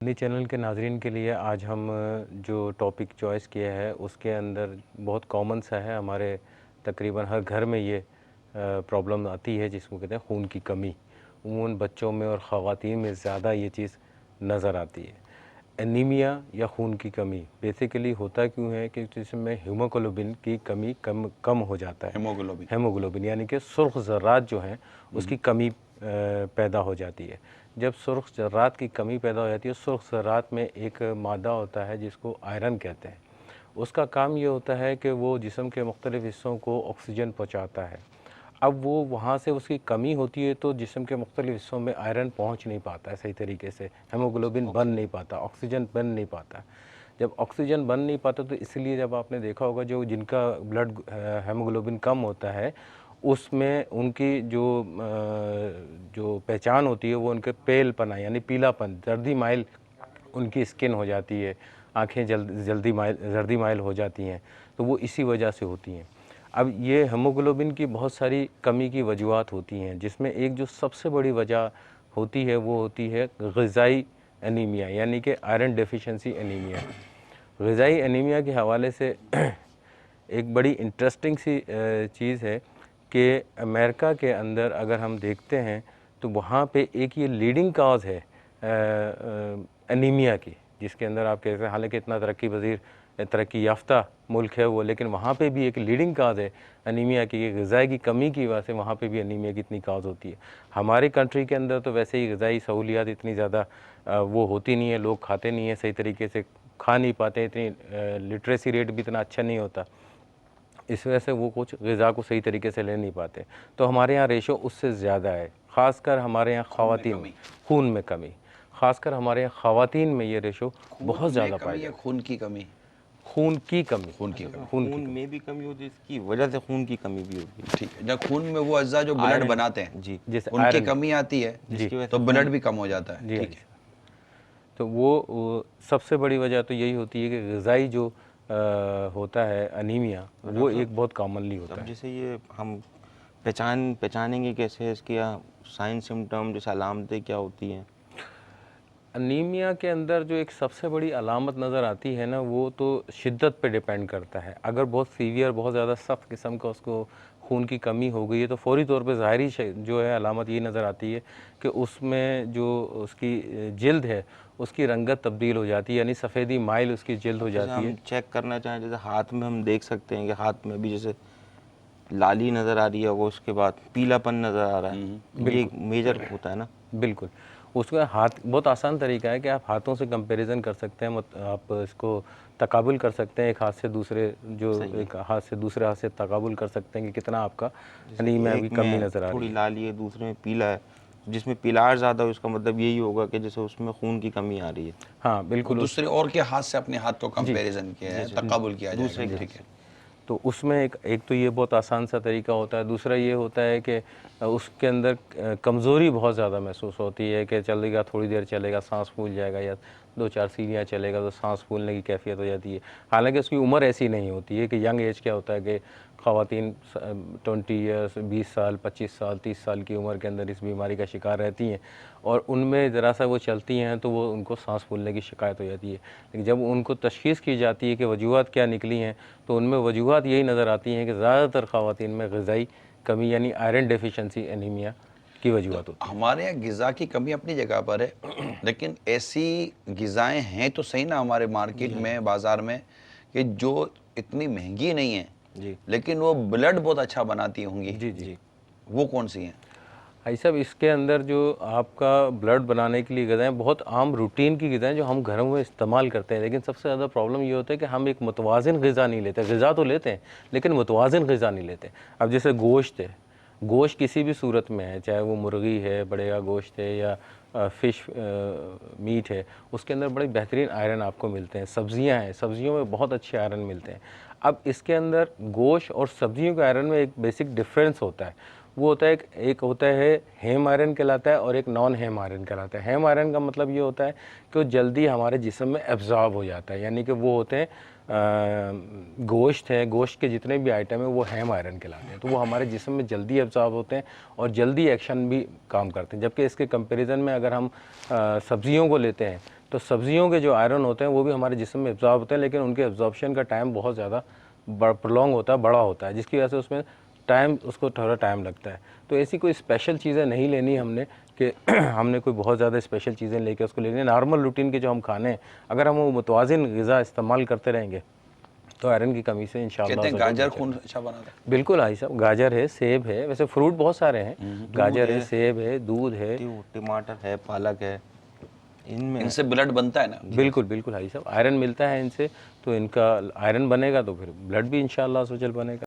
مدنی channel کے ناظرین کے لیے آج ہم جو ٹاپک چوائس کیا ہے اس کے اندر بہت کامن سا ہے، ہمارے تقریباً ہر گھر میں یہ پرابلم آتی ہے جس کو کہتے ہیں خون کی کمی۔ عموماً بچوں میں اور خواتین میں زیادہ یہ چیز نظر آتی ہے۔ انیمیا یا خون کی کمی بیسیکلی ہوتا کیوں ہے کہ جس میں ہیموگلوبن کی کمی کم ہو جاتا ہے۔ ہیموگلوبن یعنی کہ سرخ ذرات جو ہیں اس کی کمی پیدا ہو جاتی ہے۔ جب سرخ ذرات کی کمی پیدا ہو جاتی ہے، سرخ ذرات میں ایک مادہ ہوتا ہے جس کو آئرن کہتے ہیں۔ اس کا کام یہ ہوتا ہے کہ وہ جسم کے مختلف حصوں کو آکسیجن پہنچاتا ہے۔ اب وہ وہاں سے اس کی کمی ہوتی ہے تو جسم کے مختلف حصوں میں آئرن پہنچ نہیں پاتا ہے صحیح طریقے سے، ہیموگلوبن بن نہیں پاتا، آکسیجن بن نہیں پاتا۔ جب آکسیجن بن نہیں پاتا تو اس لیے جب آپ نے دیکھا ہوگا جن کا بلڈ ہیموگلوبن کم ہوتا ہے اس میں ان کی جو پہچان ہوتی ہے وہ ان کے پیل پنا یعنی پیلا پن، زردی مائل ان کی اسکن ہو جاتی ہے، آنکھیں زردی مائل ہو جاتی ہیں، تو وہ اسی وجہ سے ہوتی ہیں۔ اب یہ ہیموگلوبن کی بہت ساری کمی کی وجوہات ہوتی ہیں، جس میں ایک جو سب سے بڑی وجہ ہوتی ہے وہ ہوتی ہے غذائی انیمیا یعنی کہ آئرن ڈیفیشنسی انیمیا۔ غذائی انیمیا کے حوالے سے ایک بڑی انٹرسٹنگ سی چیز ہے کہ امریکہ کے اندر اگر ہم دیکھتے ہیں تو وہاں پہ ایک یہ لیڈنگ کاز ہے انیمیا کی، جس کے اندر آپ کہتے ہیں حالانکہ اتنا ترقی یافتہ ملک ہے وہ، لیکن وہاں پہ بھی ایک لیڈنگ کاز ہے انیمیا کی، کہ غذائی کی کمی کی وجہ سے وہاں پہ بھی انیمیا کی اتنی کاز ہوتی ہے۔ ہماری کنٹری کے اندر تو ویسے ہی غذائی سہولیات اتنی زیادہ وہ ہوتی نہیں ہے، لوگ کھاتے نہیں ہیں صحیح طریقے سے، کھا نہیں پاتے، اتنی لٹریسی ریٹ بھی اتنا اچھا نہیں ہوتا، اس وجہ سے وہ کچھ غذا کو صحیح طریقے سے لے نہیں پاتے۔ تو ہمارے یہاں ریشو اس سے زیادہ ہے، خاص کر ہمارے یہاں خواتین خون میں کمی، خاص کر ہمارے یہاں خواتین میں یہ ریشو بہت زیادہ پائی جاتی ہے۔ خون کی کمی خون میں بھی کمی ہوتی ہے، اس کی وجہ سے خون کی کمی بھی ہوتی ہے۔ ٹھیک ہے، جب خون میں وہ اجزاء جو بلڈ بناتے ہیں جی، جیسے ان کی کمی آتی ہے تو بلڈ بھی کم ہو جاتا ہے۔ ٹھیک ہے، تو وہ سب سے بڑی وجہ تو یہی ہوتی ہے کہ غذائی جو ہوتا ہے انیمیا وہ ایک بہت کامنلی ہوتا ہے۔ جیسے یہ ہم پہچانیں گے کیسے، اس کی سائن سمٹم جیسے علامتیں کیا ہوتی ہیں؟ انیمیا کے اندر جو ایک سب سے بڑی علامت نظر آتی ہے نا، وہ تو شدت پہ ڈیپینڈ کرتا ہے۔ اگر بہت سیویئر، بہت زیادہ سخت قسم کا اس کو خون کی کمی ہو گئی ہے تو فوری طور پہ ظاہری جو ہے علامت یہ نظر آتی ہے کہ اس میں جو اس کی جلد ہے اس کی رنگت تبدیل ہو جاتی ہے، یعنی سفیدی مائل اس کی جلد ہو جاتی ہے۔ ہم چیک کرنا چاہیں جیسے ہاتھ میں ہم دیکھ سکتے ہیں کہ ہاتھ میں بھی جیسے لالی نظر آ رہی ہے، وہ اس کے بعد پیلا پن نظر آ رہا ہے، یہ میجر ہوتا ہے نا؟ بالکل، اس کا ہاتھ بہت آسان طریقہ ہے کہ آپ ہاتھوں سے کمپیریزن کر سکتے ہیں، آپ اس کو تقابل کر سکتے ہیں، ایک ہاتھ سے دوسرے ہاتھ سے تقابل کر سکتے ہیں کہ کتنا آپ کا انیمیا کی کمی نظر آ رہی تھوڑی ہے۔ لالی ہے، دوسرے میں پیلا ہے، جس میں پیلاش زیادہ ہو اس کا مطلب یہی ہوگا کہ جیسے اس میں خون کی کمی آ رہی ہے۔ ہاں بالکل، دوسرے اور کے ہاتھ سے اپنے ہاتھ کو کمپیریزن کیا ہے، تقابل کیا جائے گا۔ ٹھیک ہے، تو اس میں ایک تو یہ بہت آسان سا طریقہ ہوتا ہے، دوسرا یہ ہوتا ہے کہ اس کے اندر کمزوری بہت زیادہ محسوس ہوتی ہے کہ چلے گا، تھوڑی دیر چلے گا سانس پھول جائے گا، یا 2-4 سیڑھیاں چلے گا تو سانس پھولنے کی کیفیت ہو جاتی ہے۔ حالانکہ اس کی عمر ایسی نہیں ہوتی ہے کہ ینگ ایج کیا ہوتا ہے کہ خواتین 20 ایئرس، 20 سال، 25 سال، 30 سال کی عمر کے اندر اس بیماری کا شکار رہتی ہیں، اور ان میں ذرا سا وہ چلتی ہیں تو وہ ان کو سانس پھولنے کی شکایت ہو جاتی ہے۔ لیکن جب ان کو تشخیص کی جاتی ہے کہ وجوہات کیا نکلی ہیں تو ان میں وجوہات یہی نظر آتی ہیں کہ زیادہ تر خواتین میں غذائی کمی یعنی آئرن ڈیفیشنسی انیمیا کی وجوہات ہوتی ہیں۔ ہمارے یہاں غذا کی کمی اپنی جگہ پر ہے، لیکن ایسی غذائیں ہیں تو صحیح نا ہمارے مارکیٹ میں، بازار میں، کہ جو اتنی مہنگی نہیں ہیں جی لیکن وہ بلڈ بہت اچھا بناتی ہوں گی، جی وہ کون سی ہیں؟ بھائی صاحب، اس کے اندر جو آپ کا بلڈ بنانے کے لیے غذائیں بہت عام روٹین کی غذائیں جو ہم گھروں میں استعمال کرتے ہیں، لیکن سب سے زیادہ پرابلم یہ ہوتا ہے کہ ہم ایک متوازن غذا نہیں لیتے، غذا تو لیتے ہیں لیکن متوازن غذا نہیں لیتے۔ اب جیسے گوشت ہے، گوشت کسی بھی صورت میں ہے، چاہے وہ مرغی ہے، بڑے کا گوشت ہے، یا فش میٹ ہے، اس کے اندر بڑے بہترین آئرن آپ کو ملتے ہیں۔ سبزیاں ہیں، سبزیوں میں بہت اچھے آئرن ملتے ہیں۔ اب اس کے اندر گوشت اور سبزیوں کے آئرن میں ایک بیسک ڈفرینس ہوتا ہے، وہ ہوتا ہے ایک ہوتا ہے ہیم آئرن کہلاتا ہے اور ایک نان ہیم آئرن کہلاتا ہے۔ ہیم آئرن کا مطلب یہ ہوتا ہے کہ وہ جلدی ہمارے جسم میں ایبزارب ہو جاتا ہے، یعنی کہ وہ ہوتے ہیں گوشت ہے، گوشت کے جتنے بھی آئٹم ہیں وہ ہیم آئرن کہلاتے ہیں، تو وہ ہمارے جسم میں جلدی ایبزارب ہوتے ہیں اور جلدی ایکشن بھی کام کرتے ہیں، جبکہ اس کے کمپیریزن میں اگر ہم سبزیوں کو لیتے ہیں تو سبزیوں کے جو آئرن ہوتے ہیں وہ بھی ہمارے جسم میں ایبزارب ہوتے ہیں، لیکن ان کے ایبزاربشن کا ٹائم بہت زیادہ پرولونگ ہوتا ہے، بڑا ہوتا ہے، جس کی وجہ سے اس میں اس کو تھوڑا ٹائم لگتا ہے۔ تو ایسی کوئی اسپیشل چیزیں نہیں لینی ہم نے کہ ہم نے کوئی بہت زیادہ اسپیشل چیزیں لے کے اس کو لینی ہے۔ نارمل روٹین کے جو ہم کھانے ہیں اگر ہم وہ متوازن غذا استعمال کرتے رہیں گے تو آئرن کی کمی سے انشاءاللہ کہتے ہیں گاجر خون اچھا بناتا ہے۔ بالکل آئی صاحب، گاجر ہے، سیب ہے، ویسے فروٹ بہت سارے ہیں، گاجر ہے، سیب ہے، دودھ ہے، ٹماٹر ہے، پالک ہے، ان میں ان سے بلڈ بنتا ہے نا۔ بالکل بالکل آئی صاحب، آئرن ملتا ہے ان سے، تو ان کا آئرن بنے گا تو پھر بلڈ بھی انشاءاللہ سوچل بنے گا۔